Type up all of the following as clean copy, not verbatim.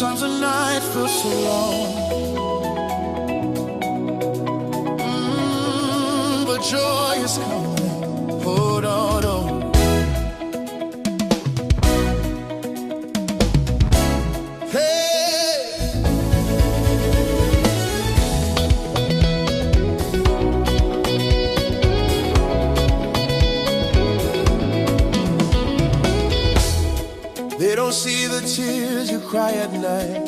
Sometimes the night feels so long, but joy is coming. Hold on, oh. Hey, they don't see the tears you cry at night.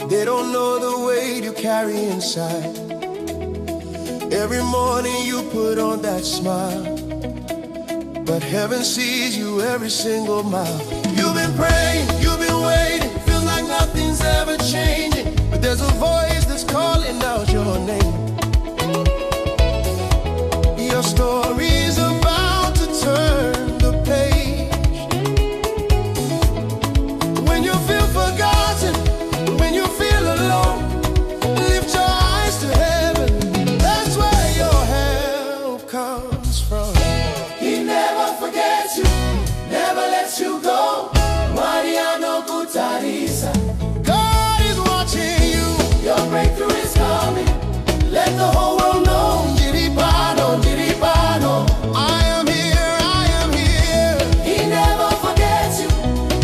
They don't know the weight you carry inside. Every morning you put on that smile, but heaven sees you every single mile. You've been praying, you've been waiting, feels like nothing's ever changing, but there's a voice that's calling out your name. Your story's about to turn the page. When you feel forgotten, when you feel alone, lift your eyes to heaven. That's where your help comes from. He never forgets you, never lets you go. Mwari Vanokutarisa. God is watching you. Your breakthrough is coming. Let the whole world know. Diripano, diripano. I am here, I am here. He never forgets you,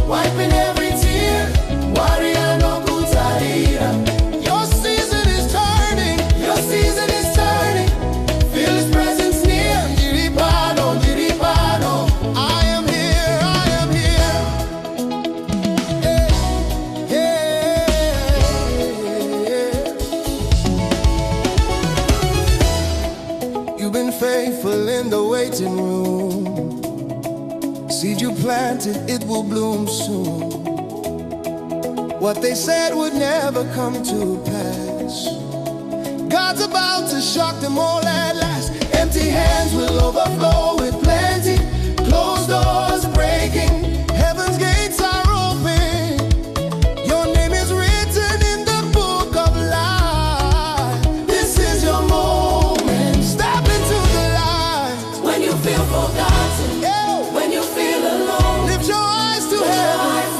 wiping every tear. Mwari Vanokutarisa. Your season is turning, your season is turning. Feel his presence near. Diripano, diripano. I am here, I am here. Yeah, yeah. You've been faithful in the waiting room. Seed you planted, it will bloom soon. What they said would never come to pass, God's about to shock them all at last. Empty hands will overflow with plenty. Closed doors breaking, heaven's gates are open. Your name is written in the book of life. This is your moment. Step into the light. When you feel forgotten, when you feel alone, lift your eyes to heaven.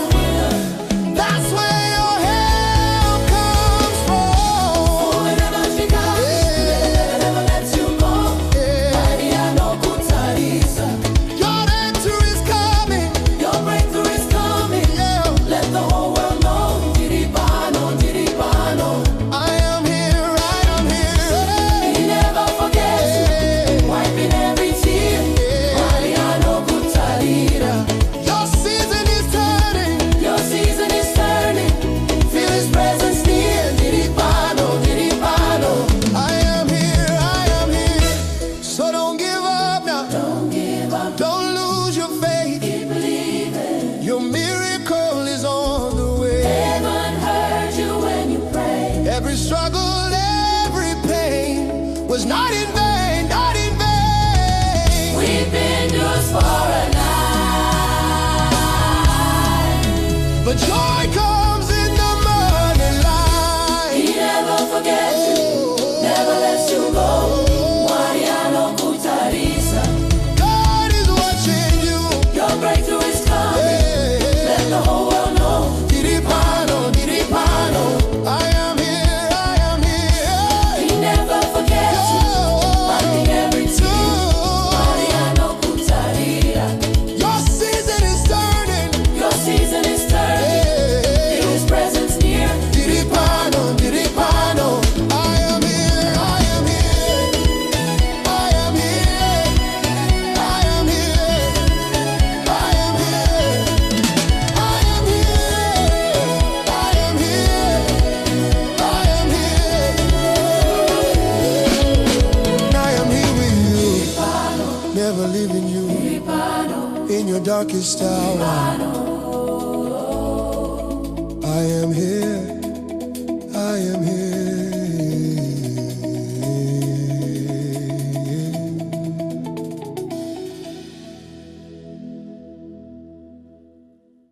That's where your help comes from. Never lets you go. Mwari Vanokutarisa. Your answer is coming. Your breakthrough is coming. Let the whole world know. Diripano, diripano. I am here, I am here. He never forgets you, wiping every tear. Mwari Vanokutarisa. Your season is turning. Your season is turning. Feel his presence near. Diripano, diripano. I am here, I am here. So don't give up now. Don't give up. Don't lose your faith. Keep believing. Your miracle is on the way. Heaven heard you when you prayed. Every struggle, every pain was not in vain, not in vain. We've been yours for a night, but joy comes in the morning light. He never forgets you, never lets you go. Mwari Vanokutarisa. God is watching you. Your breakthrough is coming. Let the whole world know. Diripano, diripano. I am here, I am here. He never forgets you, wiping every tear. Mwari Vanokutarisa. Your season is turning. Your season is turning. Feel his presence near. Diripano, diripano. I am here, I am here. I am here. I am here. I am here. I am here. I am here. I am here. And I am here with you, never leaving you in your darkest hour. I am here, I am